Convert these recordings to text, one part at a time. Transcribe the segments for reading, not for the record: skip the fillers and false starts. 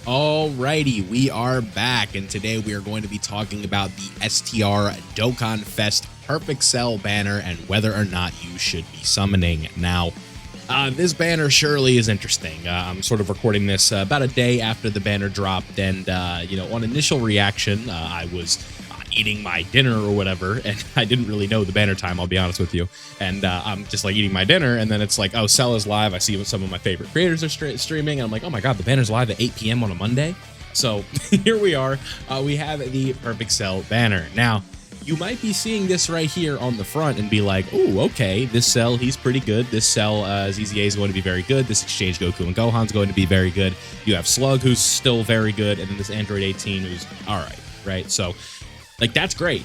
Alrighty, we are back, and today we are going to be talking about the STR Dokkan Fest Perfect Cell banner and whether or not you should be summoning. Now, this banner surely is interesting. I'm sort of recording this about a day after the banner dropped, and on initial reaction, I was eating my dinner or whatever, and I didn't really know the banner time, I'll be honest with you. And I'm just like eating my dinner, and then it's like, oh, Cell is live. I see what some of my favorite creators are streaming, and I'm like, oh my god, the banner's live at 8 p.m. on a Monday. So here we are. We have the Perfect Cell banner. Now, you might be seeing this right here on the front and be like, oh, okay, this Cell, he's pretty good. This Cell, ZZA is going to be very good. This Exchange Goku and Gohan's going to be very good. You have Slug, who's still very good, and then this Android 18, who's all right? So, like, that's great,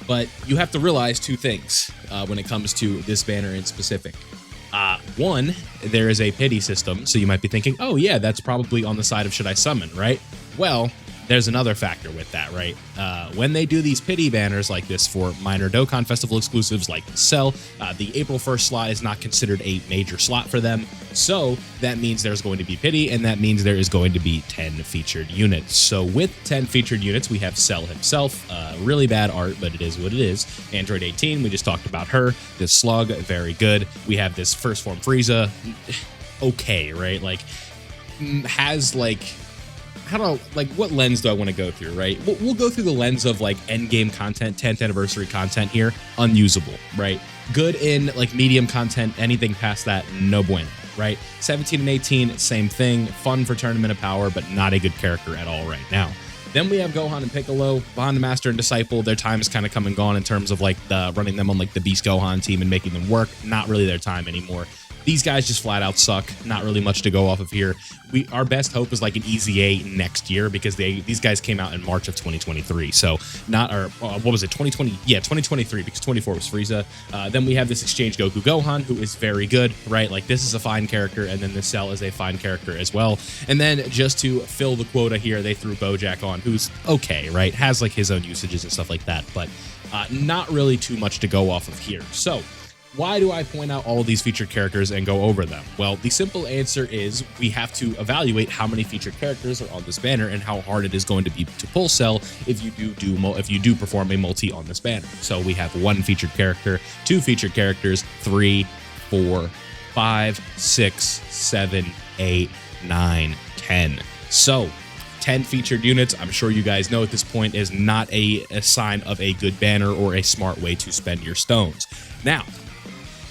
but you have to realize two things when it comes to this banner in specific. One, there is a pity system, so you might be thinking, oh yeah, that's probably on the side of should I summon, right? Well, there's another factor with that, right? When they do these pity banners like this for minor Dokkan Festival exclusives like Cell, the April 1st slot is not considered a major slot for them, so that means there's going to be pity, and that means there is going to be 10 featured units. So with 10 featured units, we have Cell himself, really bad art, but it is what it is. Android 18, we just talked about her. This Slug, very good. We have this First Form Frieza, okay, right? Like, has like, how do I, like, what lens do I want to go through, right? We'll go through the lens of like endgame content, 10th anniversary content here, unusable, right? Good in like medium content, anything past that, no bueno, right? 17 and 18, same thing, fun for Tournament of Power, but not a good character at all right now. Then we have Gohan and Piccolo, Bond Master and Disciple. Their time is kind of come and gone in terms of like running them on like the Beast Gohan team and making them work. Not really their time anymore. These guys just flat out suck. Not really much to go off of here. Our best hope is like an Easy A next year because these guys came out in March of 2023. So what was it? 2020? Yeah, 2023 because 24 was Frieza. Then we have this Exchange Goku Gohan who is very good, right? Like this is a fine character, and then this Cell is a fine character as well. And then just to fill the quota here, they threw Bojack on, who's okay, right? Has like his own usages and stuff like that, but not really too much to go off of here. So why do I point out all of these featured characters and go over them? Well, the simple answer is we have to evaluate how many featured characters are on this banner and how hard it is going to be to pull Cell if you do perform a multi on this banner. So we have 1 featured character, 2 featured characters, 3, 4, 5, 6, 7, 8, 9, 10. So 10 featured units, I'm sure you guys know at this point, is not a sign of a good banner or a smart way to spend your stones. Now,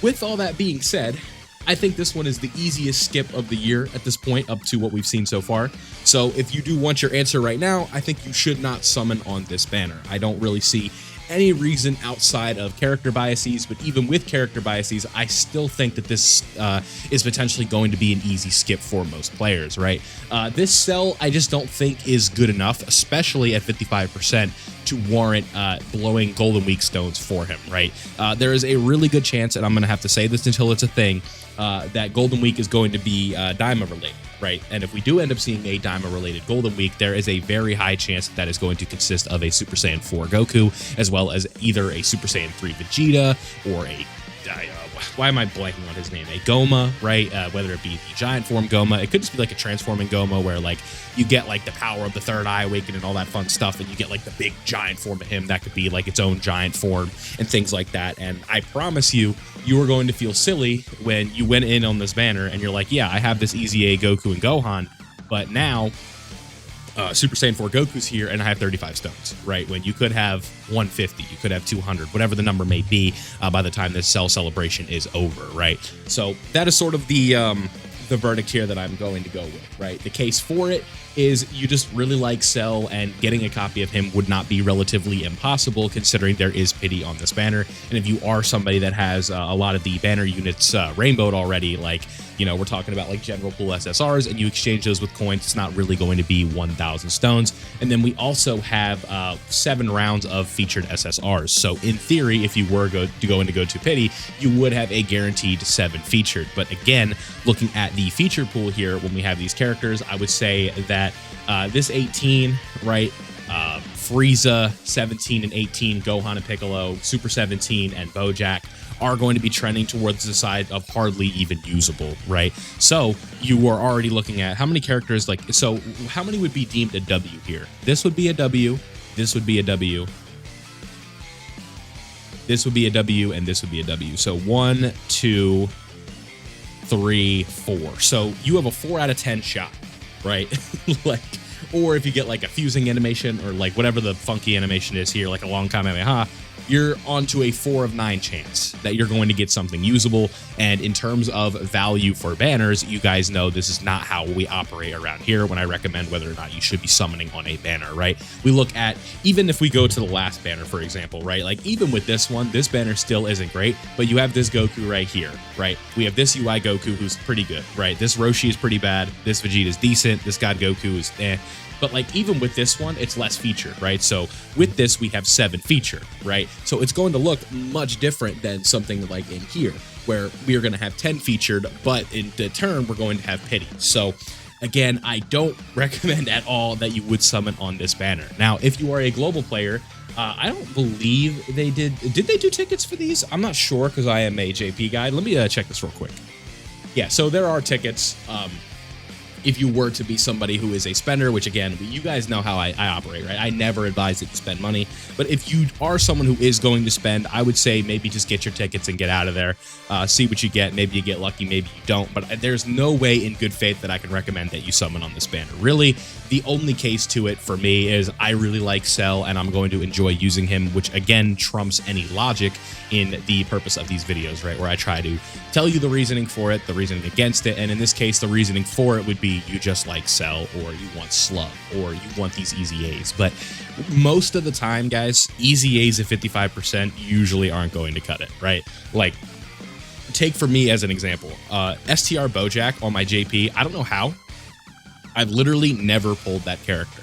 with all that being said, I think this one is the easiest skip of the year at this point up to what we've seen so far. So if you do want your answer right now, I think you should not summon on this banner. I don't really see any reason outside of character biases, but even with character biases, I still think that this is potentially going to be an easy skip for most players, right? This Cell, I just don't think is good enough, especially at 55%, to warrant blowing Golden Week stones for him, right? There is a really good chance, and I'm going to have to say this until it's a thing, that Golden Week is going to be Daima related, right? And if we do end up seeing a Daima related Golden Week, there is a very high chance that is going to consist of a Super Saiyan 4 Goku, as well as either a Super Saiyan 3 Vegeta or a why am I blanking on his name? A Goma, right? Whether it be the giant form Goma, it could just be like a transforming Goma where like you get like the power of the third eye awakening and all that fun stuff, and you get like the big giant form of him that could be like its own giant form and things like that. And I promise you, you are going to feel silly when you went in on this banner and you're like, yeah, I have this Easy A Goku and Gohan, but now Super Saiyan 4 Goku's here and I have 35 stones, right? When you could have 150, you could have 200, whatever the number may be by the time this Cell celebration is over, right? So that is sort of the verdict here that I'm going to go with, right? The case for it is you just really like Cell, and getting a copy of him would not be relatively impossible considering there is pity on this banner. And if you are somebody that has a lot of the banner units rainbowed already, like, you know, we're talking about like general pool SSRs, and you exchange those with coins, it's not really going to be 1,000 stones. And then we also have 7 rounds of featured SSRs. So in theory, if you were to go into pity, you would have a guaranteed 7 featured. But again, looking at the feature pool here, when we have these characters, I would say that this 18, right, Frieza, 17 and 18, Gohan and Piccolo, Super 17 and Bojack are going to be trending towards the side of hardly even usable, right? So you are already looking at how many characters, like, so how many would be deemed a W here? This would be a W, this would be a W, this would be a W, and this would be a W. So 1, 2, 3, 4. So you have a 4 out of 10 shot, right? Like, or if you get like a fusing animation or like whatever the funky animation is here, like a long Kamehameha, you're onto a 4 of 9 chance that you're going to get something usable. And in terms of value for banners, you guys know this is not how we operate around here when I recommend whether or not you should be summoning on a banner, right? We look at, even if we go to the last banner, for example, right? Like even with this one, this banner still isn't great, but you have this Goku right here, right? We have this UI Goku who's pretty good, right? This Roshi is pretty bad. This Vegeta is decent. This God Goku is eh. But like even with this one, it's less featured, right? So with this, we have 7 featured, right? So it's going to look much different than something like in here, where we are going to have 10 featured, but in the turn, we're going to have pity. So again, I don't recommend at all that you would summon on this banner. Now, if you are a global player, I don't believe they did they do tickets for these? I'm not sure because I am a JP guy. Let me check this real quick. Yeah, so there are tickets. If you were to be somebody who is a spender, which again, you guys know how I operate, right? I never advise that you spend money, but if you are someone who is going to spend, I would say maybe just get your tickets and get out of there, see what you get. Maybe you get lucky, maybe you don't, but there's no way in good faith that I can recommend that you summon on this banner. Really, the only case to it for me is I really like Cell and I'm going to enjoy using him, which again trumps any logic in the purpose of these videos, right? Where I try to tell you the reasoning for it, the reasoning against it, and in this case, the reasoning for it would be you just like Cell, or you want Slug, or you want these easy A's. But most of the time, guys, easy A's at 55% usually aren't going to cut it, right? Like, take for me as an example, STR Bojack on my JP, I don't know how, I've literally never pulled that character.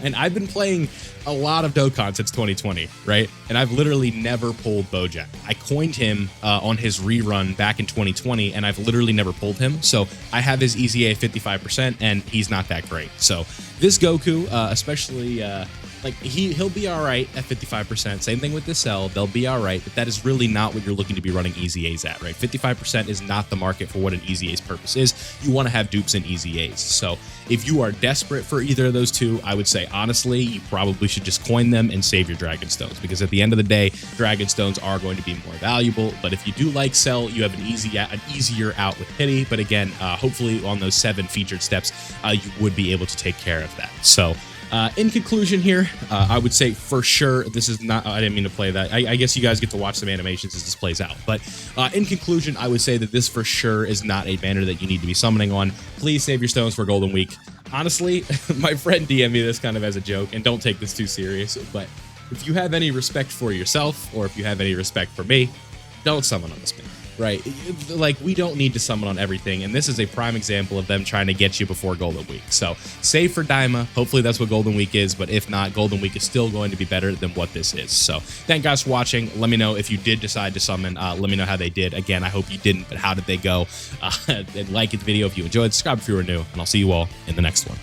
And I've been playing a lot of Dokkan since 2020, right? And I've literally never pulled Bojack. I coined him on his rerun back in 2020, and I've literally never pulled him. So I have his easy A at 55%, and he's not that great. So this Goku, especially like he'll be all right at 55%. Same thing with this Cell, they'll be all right, but that is really not what you're looking to be running easy A's at, right? 55% is not the market for what an easy A's purpose is. You want to have dupes and easy A's. So if you are desperate for either of those two, I would say honestly, you probably should just coin them and save your Dragon Stones, because at the end of the day, Dragon Stones are going to be more valuable. But if you do like Cell, you have an easier out with Pity. But again, hopefully on those 7 featured steps, you would be able to take care of that. So in conclusion here, I would say for sure, this is not, I didn't mean to play that. I guess you guys get to watch some animations as this plays out. But in conclusion, I would say that this for sure is not a banner that you need to be summoning on. Please save your stones for Golden Week. Honestly, my friend DM'd me this kind of as a joke, and don't take this too serious, but if you have any respect for yourself, or if you have any respect for me, don't summon on this banner. Right? Like, we don't need to summon on everything, and this is a prime example of them trying to get you before Golden Week. So save for Daima. Hopefully that's what Golden Week is, but if not, Golden Week is still going to be better than what this is. So thank you guys for watching. Let me know if you did decide to summon. Let me know how they did. Again, I hope you didn't, but how did they go? And like the video if you enjoyed, subscribe if you were new, and I'll see you all in the next one.